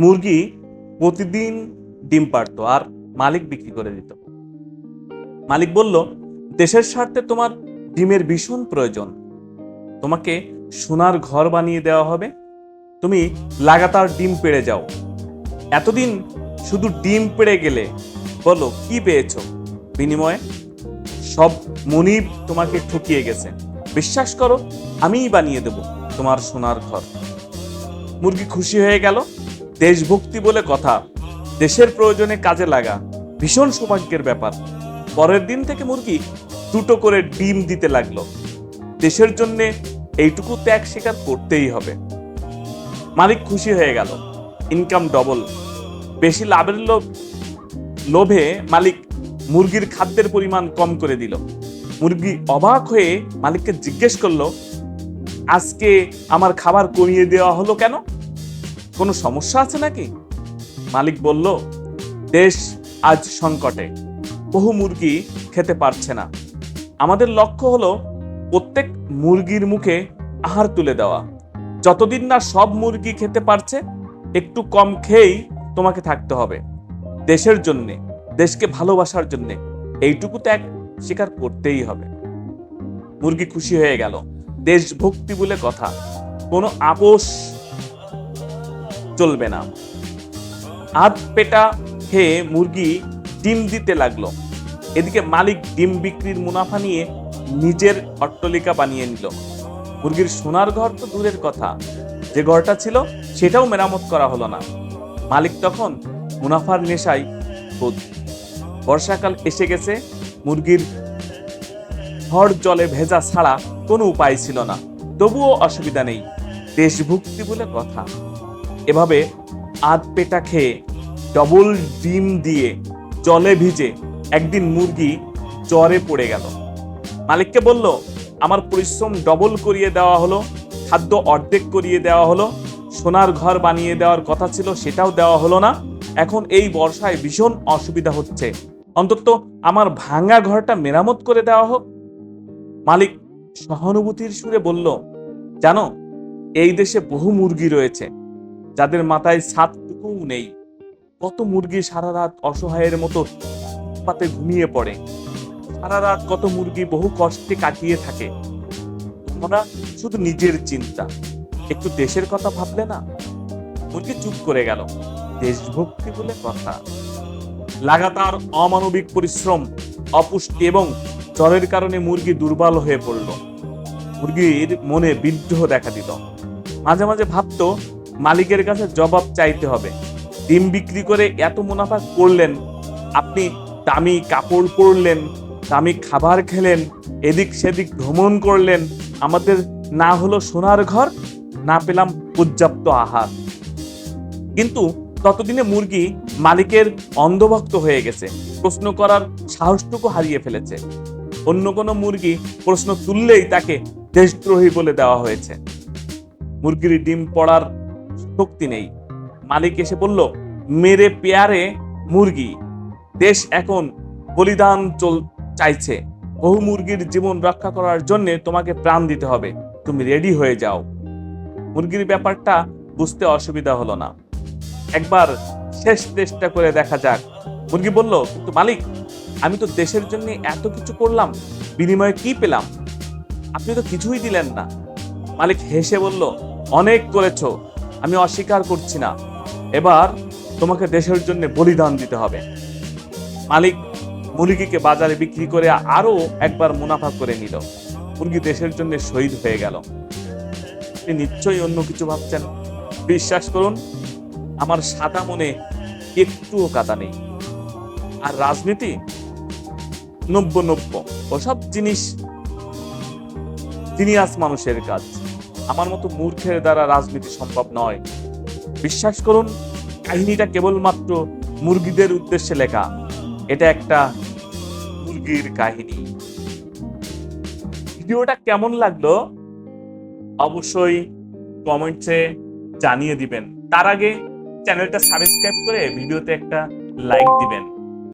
মুরগি প্রতিদিন ডিম পাড়তো আর মালিক বিক্রি করে দিত। মালিক বলল, দেশের স্বার্থে তোমার ডিমের ভীষণ প্রয়োজন, তোমাকে সোনার ঘর বানিয়ে দেওয়া হবে, তুমি লাগাতার ডিম পেড়ে যাও। এতদিন শুধু ডিম পেড়ে গেলে, বলো কি পেয়েছো বিনিময়ে? সব মনিব তোমাকে ঠকিয়ে গেছে, বিশ্বাস করো আমিই বানিয়ে দেব তোমার সোনার ঘর। মুরগি খুশি হয়ে গেল। দেশভক্তি বলে কথা, দেশের প্রয়োজনে কাজে লাগা ভীষণ সৌভাগ্যের ব্যাপার। পরের দিন থেকে মুরগি দুটো করে ডিম দিতে লাগলো। দেশের জন্য এইটুকু ত্যাগ স্বীকার করতেই হবে। মালিক খুশি হয়ে গেল, ইনকাম ডবল। বেশি লাভের লোভে মালিক মুরগির খাদ্যের পরিমাণ কম করে দিল। মুরগি অবাক হয়ে মালিককে জিজ্ঞেস করলো, আজকে আমার খাবার কমিয়ে দেওয়া হলো কেন? কোনো সমস্যা আছে নাকি? মালিক বলল, দেশ আজ সংকটে, বহু মুরগি খেতে পারছে না। আমাদের লক্ষ্য হলো প্রত্যেক মুরগির মুখে আহার তুলে দেওয়া। যতদিন না সব মুরগি খেতে পারছে, একটু কম খেয়েই তোমাকে থাকতে হবে। দেশের জন্যে, দেশকে ভালোবাসার জন্যে এইটুকু ত্যাগ স্বীকার করতেই হবে। মুরগি খুশি হয়ে গেল। দেশভক্তি বলে কথা, কোনো আপোষ চলবে না। আধ পেটা খেয়ে মুরগি ডিম দিতে লাগলো। এদিকে মালিক ডিম বিক্রির মুনাফা নিয়ে নিজের অট্টালিকা বানিয়ে নিল। মুরগির সোনার ঘর তো দূরের কথা, যে ঘরটা ছিল সেটাও মেরামত করা হলো না। মালিক তখন মুনাফার নেশায় বোধ। বর্ষাকাল এসে গেছে, মুরগির ঘর জলে ভেজা ছাড়া কোনো উপায় ছিল না। তবুও অসুবিধা নেই, দেশভক্তি বলে কথা। এভাবে আধ পেটা খেয়ে ডবল ডিম দিয়ে জলে ভিজে একদিন মুরগি জ্বরে পড়ে গেল। মালিককে বলল, আমার পরিশ্রম ডবল করিয়ে দেওয়া হলো, খাদ্য অর্ধেক করিয়ে দেওয়া হলো, সোনার ঘর বানিয়ে দেওয়ার কথা ছিল সেটাও দেওয়া হলো না। এখন এই বর্ষায় ভীষণ অসুবিধা হচ্ছে, অন্তত আমার ভাঙা ঘরটা মেরামত করে দেওয়া হোক। মালিক সহানুভূতির সুরে বলল, জানো, এই দেশে বহু মুরগি রয়েছে যাদের মাথায় ছাদটুকু নেই। কত মুরগি সারা রাত অসহায়ের মতো ফুটপাতে ঘুমিয়ে পড়ে। সারা রাত কত মুরগি বহু কষ্টে কাটিয়ে থাকে। তোমরা শুধু নিজের চিন্তা, একটু দেশের কথা ভাবলে না? মুরগি চুপ করে গেল। দেশভক্তি বলে কথা। লাগাতার অমানবিক পরিশ্রম, অপুষ্টি এবং জ্বরের কারণে মুরগি দুর্বল হয়ে পড়ল। মুরগির মনে বিদ্রোহ দেখা দিল। মাঝে মাঝে ভাবতো মালিকের কাছে জবাব চাইতে হবে। ডিম বিক্রি করে এত মুনাফা করলেন, আপনি দামি কাপড় পরলেন, দামি খাবার খেলেন, এদিক সেদিক ভ্রমণ করলেন, আমাদের না হলো সোনার ঘর, না পেলাম পর্যাপ্ত আহার। কিন্তু ততদিনে মুরগি মালিকের অন্ধভক্ত হয়ে গেছে, প্রশ্ন করার সাহসটুকু হারিয়ে ফেলেছে। অন্য কোনো মুরগি প্রশ্ন তুললেই তাকে দেশদ্রোহী বলে দেওয়া হয়েছে। মুরগির ডিম পড়ার শক্তি নেই। মালিক এসে বলল, মেরে পেয়ারে মুরগি, দেশ এখন বলিদান চাইছে। বহু মুরগির জীবন রক্ষা করার জন্য তোমাকে প্রাণ দিতে হবে, তুমি রেডি হয়ে যাও। মুরগির ব্যাপারটা বুঝতে অসুবিধা হলো না। একবার শেষ চেষ্টা করে দেখা যাক। মুরগি বলল, কিন্তু মালিক, আমি তো দেশের জন্য এত কিছু করলাম, বিনিময়ে কি পেলাম? আপনি তো কিছুই দিলেন না। মালিক হেসে বলল, অনেক করেছো, আমি অস্বীকার করছি না। এবার তোমাকে দেশের জন্য বলিদান দিতে হবে। মালিক মুরগিকে বাজারে বিক্রি করে আরো একবার মুনাফা করে নিল। মুরগি দেশের জন্য শহীদ হয়ে গেল। আপনি নিশ্চয়ই অন্য কিছু ভাবছেন। বিশ্বাস করুন, আমার সাদা মনে একটুও কাদা নেই। আর রাজনীতি 90-90, ওসব জিনিস জিনিয়াস মানুষের কাজ। আমার মতো মূর্খের দ্বারা রাজনীতি সম্ভব নয়। বিশ্বাস করুন, কাহিনীটা কেবলমাত্র মুরগিদের উদ্দেশ্যে লেখা। এটা একটা মুরগির কাহিনী। ভিডিওটা কেমন লাগলো অবশ্যই কমেন্টসে জানিয়ে দিবেন। তার আগে চ্যানেলটা সাবস্ক্রাইব করে ভিডিওতে একটা লাইক দিবেন।